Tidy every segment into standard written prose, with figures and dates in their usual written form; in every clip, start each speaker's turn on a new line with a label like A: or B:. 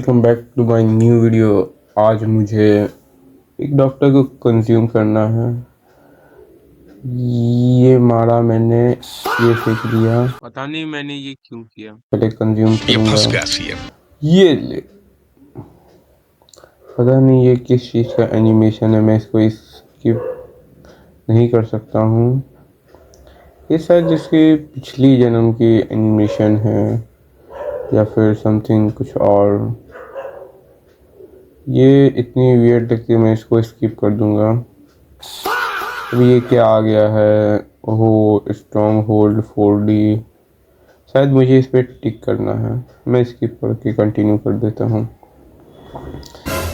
A: Welcome back to my new video. आज मुझे एक डॉक्टर को कंज्यूम करना है। ये मारा मैंने, ये फेंक दिया, पता नहीं मैंने ये क्यों किया। पहले कंज्यूम करूंगा। ये ले, पता नहीं ये किस चीज़ का एनिमेशन है, मैं इसको स्किप नहीं कर सकता हूँ। ये शायद इसकी पिछली जन्म की एनिमेशन है या फिर समथिंग कुछ और। ये इतनी वियर्ड लगती है, मैं इसको स्किप कर दूंगा। अब ये क्या आ गया है? ओह, स्ट्रॉन्ग होल्ड 4D। शायद मुझे इस पर टिक करना है। मैं स्किप करके कंटिन्यू कर देता हूँ।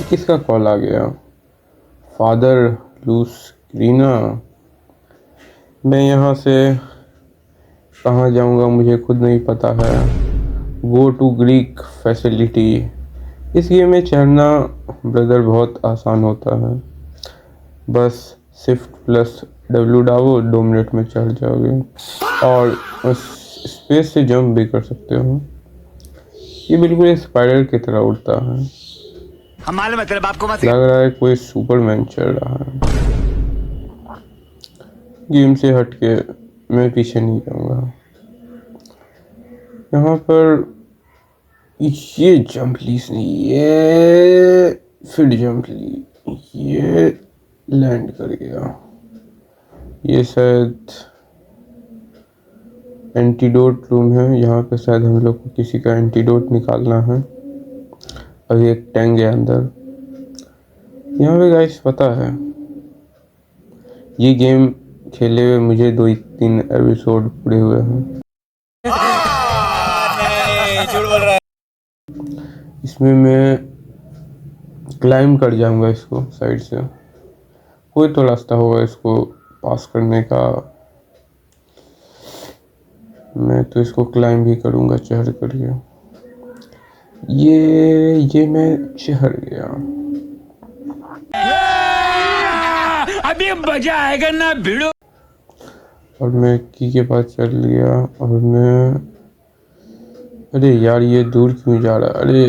A: किसका कॉल आ गया? फादर लूस्क्रीना। मैं यहाँ से कहाँ जाऊँगा मुझे खुद नहीं पता है। Go to Greek facility. इस गेम में चढ़ना ब्रदर बहुत आसान होता है। बस शिफ्ट प्लस W दबाओ, 2 मिनट में चढ़ जाओगे और स्पेस से जंप भी कर सकते हो। ये बिल्कुल एक स्पाइडर की तरह उड़ता है।
B: हमारे तेरे बाप को मत
A: लग रहा है कोई सुपरमैन चल रहा है। गेम से हटके मैं पीछे नहीं जाऊंगा। यहाँ पर ये जंप लीज नहीं, ये फिर जंप ली, ये लैंड कर गया। ये शायद एंटीडोट रूम है। यहाँ पे शायद हम लोग को किसी का एंटीडोट निकालना है। अभी एक टैंक है अंदर। यहाँ पे गाइस पता है, ये गेम खेले हुए मुझे 2-3 एपिसोड पूरे हुए हैं।
B: झूठ बोल रहा है।
A: इसमें मैं क्लाइम कर जाऊंगा इसको साइड से। कोई तो रास्ता होगा इसको पास करने का। मैं तो इसको क्लाइम भी करूंगा चढ़ करके। ये मैं चढ़ गया।
B: अभी मजा आएगा ना भिड़ो।
A: और मैं की के पास चल गया और मैं, अरे यार ये दूर क्यों जा रहा है? अरे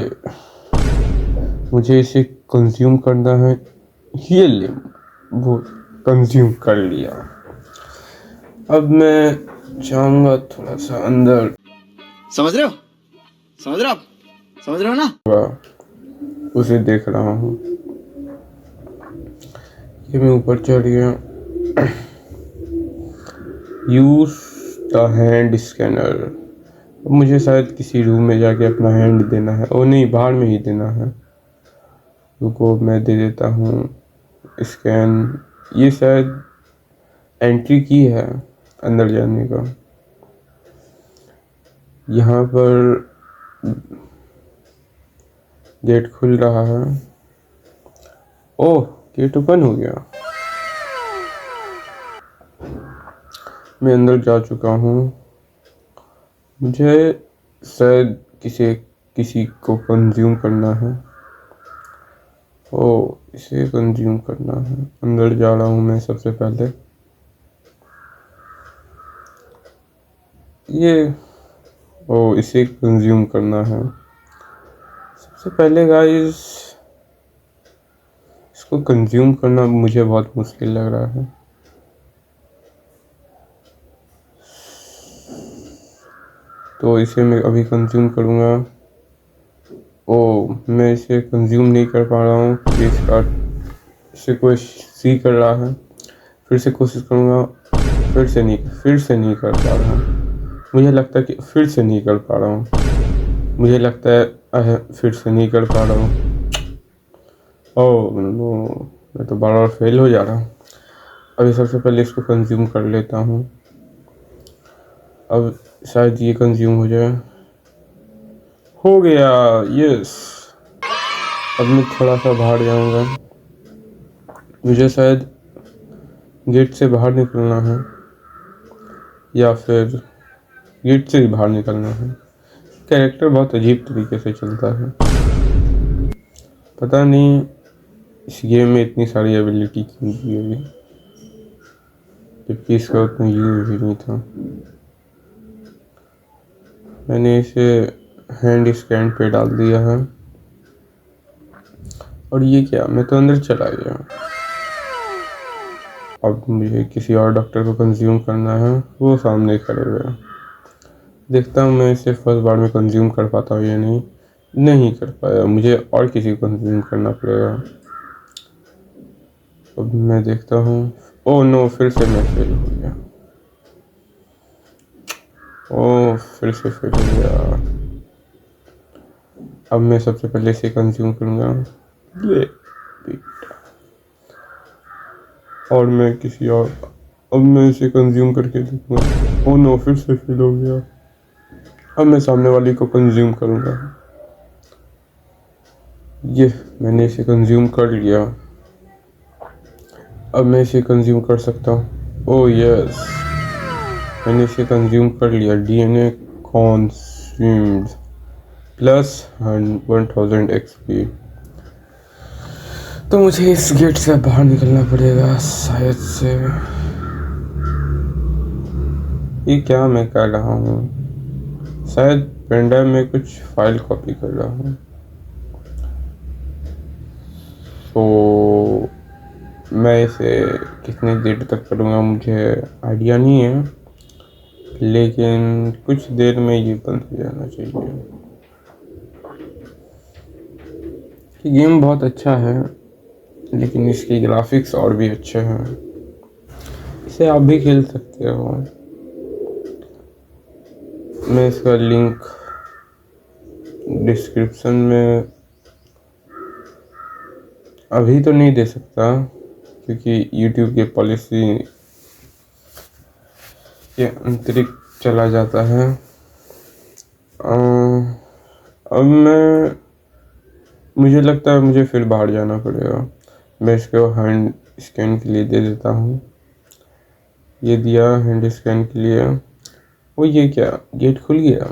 A: मुझे इसे कंज्यूम करना है। ये ले, वो कंज्यूम कर लिया। अब मैं जाऊंगा थोड़ा सा अंदर।
B: समझ रहे हो? समझ रहे हो? समझ रहे हो ना?
A: उसे देख रहा हूँ। ये मैं ऊपर चढ़ गया। Use the hand scanner. मुझे शायद किसी रूम में जाके अपना हैंड देना है। ओ नहीं, बाहर में ही देना है। रुको मैं दे देता हूँ स्कैन। ये शायद एंट्री की है अंदर जाने का। यहाँ पर गेट खुल रहा है। ओह, गेट ओपन हो गया। मैं अंदर जा चुका हूँ। मुझे शायद किसी को कंज्यूम करना है। ओह, इसे कंज्यूम करना है। अंदर जा रहा हूँ मैं सबसे पहले। इसे कंज्यूम करना है सबसे पहले गाइस। इसको कंज्यूम करना मुझे बहुत मुश्किल लग रहा है। तो इसे मैं अभी कंज्यूम करूँगा। मैं इसे कंज्यूम नहीं कर पा रहा हूँ। इसे कोई सी कर रहा है। फिर से कोशिश करूँगा। फिर से नहीं कर पा रहा हूँ। मुझे लगता है कि फिर से नहीं कर पा रहा हूँ। मुझे लगता है फिर से नहीं कर पा रहा हूँ। ओह नो, मैं तो बार बार फेल हो जा रहा हूँ। अभी सबसे पहले इसको कंज्यूम कर लेता हूँ। अब शायद ये कंज्यूम हो जाए। हो गया, यस। अब मैं थोड़ा सा बाहर जाऊँगा। मुझे शायद गेट से बाहर निकलना है या फिर गेट से ही बाहर निकलना है। कैरेक्टर बहुत अजीब तरीके से चलता है। पता नहीं इस गेम में इतनी सारी एबिलिटी क्यों दी हुई, जबकि इसका उतना यूज भी नहीं था। मैंने इसे हैंड स्कैन पे डाल दिया है। और ये क्या, मैं तो अंदर चला गया। अब मुझे किसी और डॉक्टर को कंज्यूम करना है, वो सामने खड़े हुए हैं। देखता हूँ मैं इसे फर्स्ट बार में कंज्यूम कर पाता हूँ या नहीं। नहीं कर पाया, मुझे और किसी को कंज्यूम करना पड़ेगा। अब मैं देखता हूँ। ओह नो, फिर से मैं फेल हो गया। ओह, फिर से फेल हो गया। अब मैं सबसे पहले इसे कंज्यूम करूँगा। ले बेटा। और मैं किसी और, अब मैं इसे कंज्यूम करके देखूँगा। ओह नो, फिर से फेल हो गया। अब मैं सामने वाली को कंज्यूम करूँगा। ये, मैंने इसे कंज्यूम कर लिया। अब मैं इसे कंज्यूम कर सकता हूँ। ओह यस, मैंने इसे कंज्यूम कर लिया। DNA consumed plus 1000 XP। तो मुझे इस गेट से बाहर निकलना पड़ेगा शायद से। ये क्या मैं कर रहा हूँ? शायद पेनड्राइव में कुछ फाइल कॉपी कर रहा हूँ। तो मैं इसे कितनी देर तक करूँगा मुझे आइडिया नहीं है, लेकिन कुछ देर में ये बंद हो जाना चाहिए। ये गेम बहुत अच्छा है, लेकिन इसकी ग्राफिक्स और भी अच्छे हैं। इसे आप भी खेल सकते हो। मैं इसका लिंक डिस्क्रिप्शन में अभी तो नहीं दे सकता, क्योंकि YouTube की पॉलिसी के अंतरिक्त चला जाता है। अब मुझे लगता है मुझे फिर बाहर जाना पड़ेगा। मैं इसको हैंड स्कैन के लिए दे देता हूँ। ये दिया हैंड स्कैन के लिए। वो ये क्या, गेट खुल गया?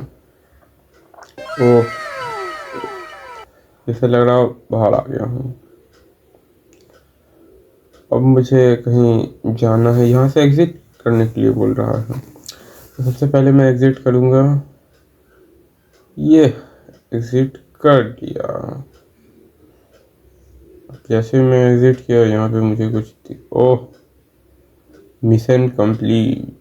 A: ओ, जैसे लग रहा बाहर आ गया हूँ। अब मुझे कहीं जाना है, यहाँ से एग्जिट करने के लिए बोल रहा है। तो सबसे पहले मैं एग्जिट करूँगा। ये एग्जिट कर दिया। जैसे मैं एग्जिट किया, यहाँ पे मुझे कुछ ओह, मिशन कंप्लीट।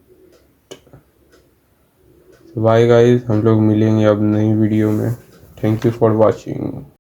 A: बाय गाइस, हम लोग मिलेंगे अब नई वीडियो में। Thank you for watching.